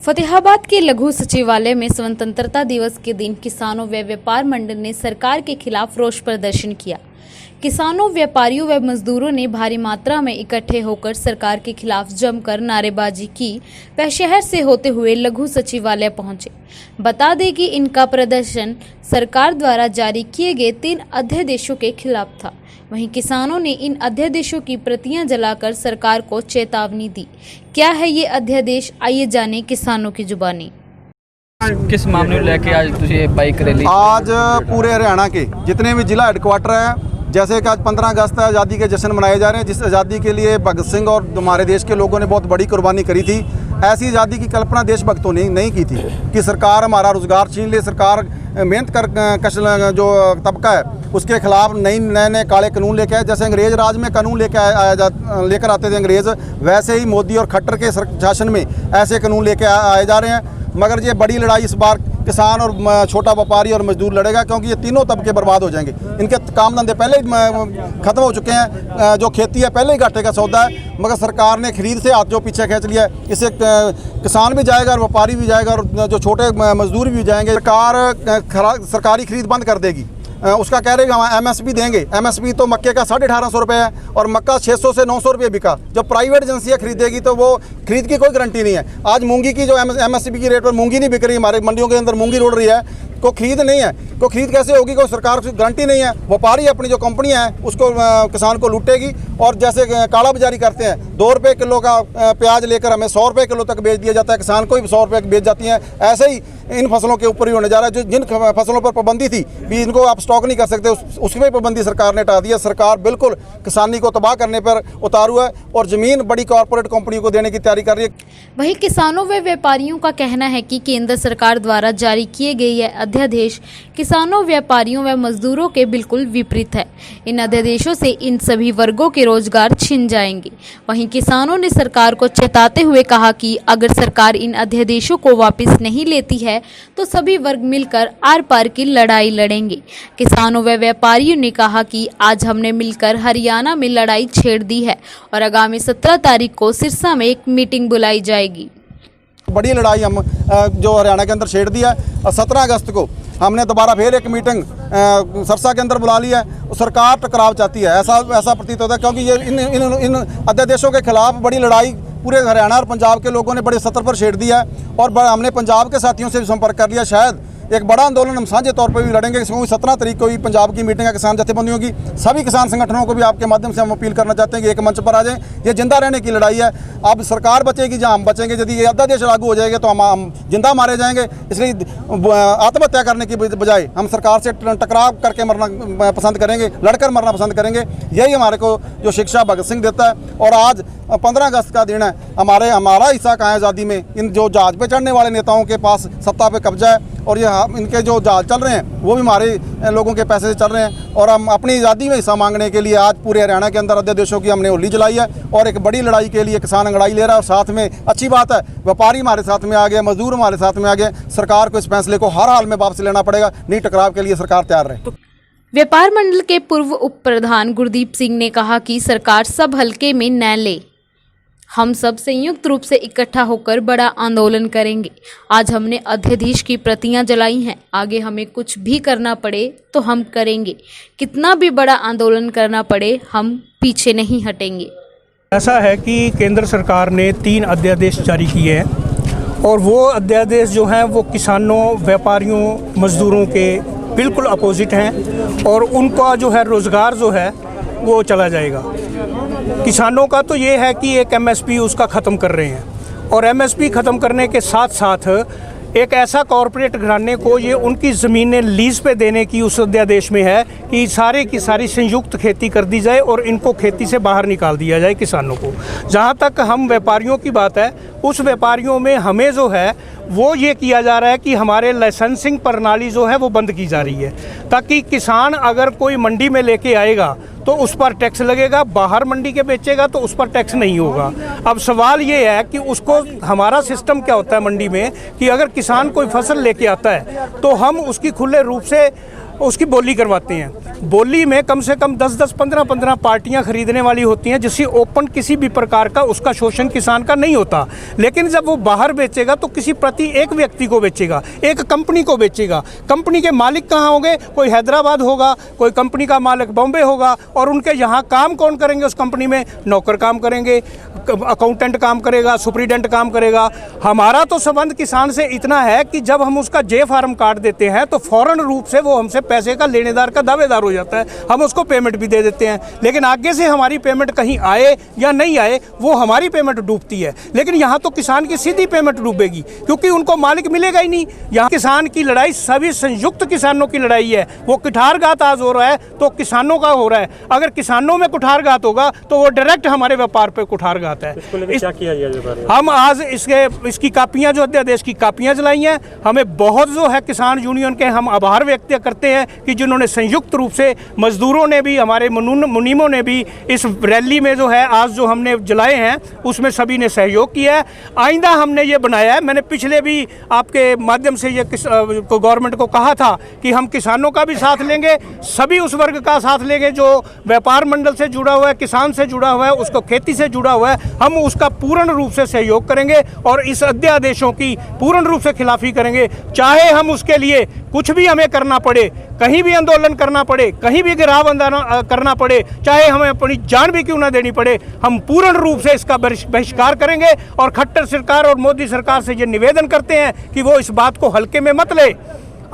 फतेहाबाद के लघु सचिवालय में स्वतंत्रता दिवस के दिन किसानों व व्यापार मंडल ने सरकार के खिलाफ रोष प्रदर्शन किया। किसानों, व्यापारियों व मजदूरों ने भारी मात्रा में इकट्ठे होकर सरकार के खिलाफ जमकर नारेबाजी की व शहर से होते हुए लघु सचिवालय पहुंचे। बता दें कि इनका प्रदर्शन सरकार द्वारा जारी किए गए 3 अध्यादेशों के खिलाफ था। वहीं किसानों ने इन अध्यादेशों की प्रतियां जलाकर सरकार को चेतावनी दी। क्या है ये अध्यादेश, आइए जाने किसानों की जुबानी। किस मामले में लेके आज तुझे बाइक रैली? आज पूरे हरियाणा के जितने भी जिला हेडक्वार्टर है, जैसे कि आज 15 अगस्त आज़ादी के जश्न मनाए जा रहे हैं, जिस आज़ादी के लिए भगत सिंह और हमारे देश के लोगों ने बहुत बड़ी कुर्बानी करी थी। ऐसी आज़ादी की कल्पना देशभक्तों ने नहीं की थी कि सरकार हमारा रोज़गार छीन ले। सरकार मेहनत कर जो तबका है उसके खिलाफ नए काले कानून लेके आए। जैसे अंग्रेज़ राज में कानून लेकर आते थे अंग्रेज़, वैसे ही मोदी और खट्टर के शासन में ऐसे कानून लेके आए जा रहे हैं। मगर ये बड़ी लड़ाई इस बार किसान और छोटा व्यापारी और मजदूर लड़ेगा, क्योंकि ये तीनों तबके बर्बाद हो जाएंगे। इनके काम धंधे पहले ही ख़त्म हो चुके हैं। जो खेती है पहले ही घाटे का सौदा है, मगर सरकार ने खरीद से हाथ जो पीछे खींच लिया है। इससे किसान भी जाएगा और व्यापारी भी जाएगा और जो छोटे मजदूर भी जाएंगे। सरकार सरकारी खरीद बंद कर देगी। उसका कह रहे हैं हम एमएसपी देंगे। एमएसपी तो मक्के का 1850 रुपये है और मक्का 600 से 900 रुपये बिका। जब प्राइवेट एजेंसियाँ खरीदेगी तो वो खरीद की कोई गारंटी नहीं है। आज मूंगी की जो एमएसपी की रेट पर मूंगी नहीं बिक रही, हमारे मंडियों के अंदर मूंगी रुड़ रही है, को खरीद नहीं है। को खरीद कैसे होगी? कोई सरकार की गारंटी नहीं है। व्यापारी अपनी जो कंपनियां हैं उसको किसान को लूटेगी और जैसे काला बाजारी करते हैं। 2 रुपये किलो का प्याज लेकर हमें 100 रुपये किलो तक बेच दिया जाता है, किसान को भी 100 रुपये बेच जाती हैं। ऐसे ही इन फसलों के ऊपर ही होने जा रहा है। जो जिन फसलों पर पाबंदी थी भी इनको आप स्टॉक नहीं कर सकते, उसमें पाबंदी सरकार ने हटा दी है। सरकार बिल्कुल किसानी को तबाह करने पर उतारू है और ज़मीन बड़ी कॉरपोरेट कंपनियों को देने की तैयारी कर रही है। वहीं किसानों व व्यापारियों का कहना है कि केंद्र सरकार द्वारा जारी किए गए यह अध्यादेश किसानों, व्यापारियों व मजदूरों के बिल्कुल विपरीत है। इन अध्यादेशों से इन सभी वर्गों के रोजगार छिन जाएंगे। वहीं किसानों ने सरकार को चेताते हुए कहा कि अगर सरकार इन अध्यादेशों को वापस नहीं लेती है तो सभी वर्ग मिलकर आर पार की लड़ाई लड़ेंगे। किसानों व व्यापारियों ने कहा कि आज हमने मिलकर हरियाणा में लड़ाई छेड़ दी है और आगामी 17 तारीख को सिरसा में एक मीटिंग बुलाई जाएगी। बड़ी लड़ाई हम जो हरियाणा के अंदर छेड़ दिया और 17 अगस्त को हमने दोबारा फिर एक मीटिंग सिरसा के अंदर बुला लिया है। सरकार टकराव चाहती है, ऐसा प्रतीत होता है, क्योंकि ये इन अध्यादेशों के खिलाफ बड़ी लड़ाई पूरे हरियाणा और पंजाब के लोगों ने बड़े सतर पर छेड़ दिया है। और हमने पंजाब के साथियों से भी संपर्क कर लिया। शायद एक बड़ा आंदोलन हम साझे तौर पर भी लड़ेंगे। 17 तारीख को भी पंजाब की मीटिंग है किसान जथेबंदियों की। सभी किसान संगठनों को भी आपके माध्यम से हम अपील करना चाहते हैं कि एक मंच पर आ जाएं। ये जिंदा रहने की लड़ाई है। अब सरकार बचेगी जहां हम बचेंगे। यदि ये अध्यादेश लागू हो जाएगा तो हम जिंदा मारे जाएंगे। इसलिए आत्महत्या करने की बजाय हम सरकार से टकराव करके मरना पसंद करेंगे, लड़कर मरना पसंद करेंगे। यही हमारे को जो शिक्षा भगत सिंह देता है। और आज 15 अगस्त का दिन है। हमारा हिस्सा कहाँ है आज़ादी में? इन जो जहाज पे चढ़ने वाले नेताओं के पास सत्ता पे कब्जा है और ये इनके जो जहाज चल रहे हैं वो भी हमारे लोगों के पैसे से चल रहे हैं। और हम अपनी आज़ादी में हिस्सा मांगने के लिए आज पूरे हरियाणा के अंदर अध्यादेशों की हमने होली जलाई है और एक बड़ी लड़ाई के लिए किसान अंगड़ाई ले रहा है। और साथ में अच्छी बात है, व्यापारी हमारे साथ में आ गए, मजदूर हमारे साथ में आ गए। सरकार को इस फैसले को हर हाल में वापस लेना पड़ेगा, नहीं टकराव के लिए सरकार तैयार रहे। व्यापार मंडल के पूर्व उप प्रधान गुरदीप सिंह ने कहा कि सरकार सब हल्के में न ले, हम सब संयुक्त रूप से इकट्ठा होकर बड़ा आंदोलन करेंगे। आज हमने अध्यादेश की प्रतियां जलाई हैं, आगे हमें कुछ भी करना पड़े तो हम करेंगे। कितना भी बड़ा आंदोलन करना पड़े हम पीछे नहीं हटेंगे। ऐसा है कि केंद्र सरकार ने 3 अध्यादेश जारी किए हैं और वो अध्यादेश जो हैं वो किसानों, व्यापारियों, मजदूरों के बिल्कुल अपोजिट हैं और उनका जो है रोज़गार जो है वो चला जाएगा। किसानों का तो ये है कि एक एमएसपी उसका ख़त्म कर रहे हैं और एमएसपी ख़त्म करने के साथ साथ एक ऐसा कॉरपोरेट घराने को ये उनकी ज़मीनें लीज़ पे देने की उस अध्यादेश में है कि सारे की सारी संयुक्त खेती कर दी जाए और इनको खेती से बाहर निकाल दिया जाए किसानों को। जहाँ तक हम व्यापारियों की बात है, उस व्यापारियों में हमें जो है वो ये किया जा रहा है कि हमारे लाइसेंसिंग प्रणाली जो है वो बंद की जा रही है, ताकि किसान अगर कोई मंडी में लेके आएगा तो उस पर टैक्स लगेगा, बाहर मंडी के बेचेगा तो उस पर टैक्स नहीं होगा। अब सवाल ये है कि उसको हमारा सिस्टम क्या होता है मंडी में कि अगर किसान कोई फसल लेके आता है तो हम उसकी खुले रूप से उसकी बोली करवाते हैं। बोली में कम से कम 10-10, 15-15 पार्टियां खरीदने वाली होती हैं, जिससे ओपन किसी भी प्रकार का उसका शोषण किसान का नहीं होता। लेकिन जब वो बाहर बेचेगा तो किसी प्रति एक व्यक्ति को बेचेगा, एक कंपनी को बेचेगा। कंपनी के मालिक कहाँ होंगे? कोई हैदराबाद होगा, कोई कंपनी का मालिक बॉम्बे होगा, और उनके यहाँ काम कौन करेंगे? उस कंपनी में नौकर काम करेंगे, अकाउंटेंट काम करेगा, सुपरिटेंडेंट काम करेगा। हमारा तो संबंध किसान से इतना है कि जब हम उसका जे फार्म काट देते हैं तो फौरन रूप से वो हमसे पैसे का लेनेदार का दावेदार हो जाता है, हम उसको पेमेंट भी दे देते हैं। लेकिन आगे से हमारी पेमेंट कहीं आए या नहीं आए, वो हमारी पेमेंट डूबती है। लेकिन यहाँ तो किसान की सीधी पेमेंट डूबेगी, क्योंकि उनको मालिक मिलेगा ही नहीं। यहाँ किसान की लड़ाई सभी संयुक्त किसानों की लड़ाई है। वो कुठारघात आज हो रहा है तो किसानों का हो रहा है। अगर किसानों में कुठारघात होगा तो वो डायरेक्ट हमारे व्यापार पे कुठारघात है। क्या किया जाए? हम आज इसकी कापियां, जो अध्यादेश की कापियां चलाई हैं, हमें बहुत जो है किसान यूनियन के हम आभार व्यक्त करते हैं कि जिन्होंने संयुक्त रूप से, मजदूरों ने भी, हमारे मुनीमों ने भी इस रैली में जो है आज जो हमने जलाए हैं उसमें सभी ने सहयोग किया है। आइंदा हमने ये बनाया है, मैंने पिछले भी आपके माध्यम से ये गवर्नमेंट को कहा था कि हम किसानों का भी साथ लेंगे, सभी उस वर्ग का साथ लेंगे जो व्यापार मंडल से जुड़ा हुआ है, किसान से जुड़ा हुआ है, उसको खेती से जुड़ा हुआ है। हम उसका पूर्ण रूप से सहयोग करेंगे और इस अध्यादेशों की पूर्ण रूप से खिलाफी करेंगे। चाहे हम उसके लिए कुछ भी हमें करना पड़े, कहीं भी आंदोलन करना पड़े, कहीं भी गिराव करना पड़े, चाहे हमें अपनी जान भी क्यों ना देनी पड़े, हम पूर्ण रूप से इसका बहिष्कार करेंगे। और खट्टर सरकार और मोदी सरकार से ये निवेदन करते हैं कि वो इस बात को हल्के में मत ले।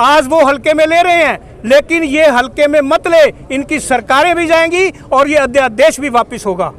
आज वो हल्के में ले रहे हैं, लेकिन ये हल्के में मत ले, इनकी सरकारें भी जाएंगी और ये अध्यादेश भी वापस होगा।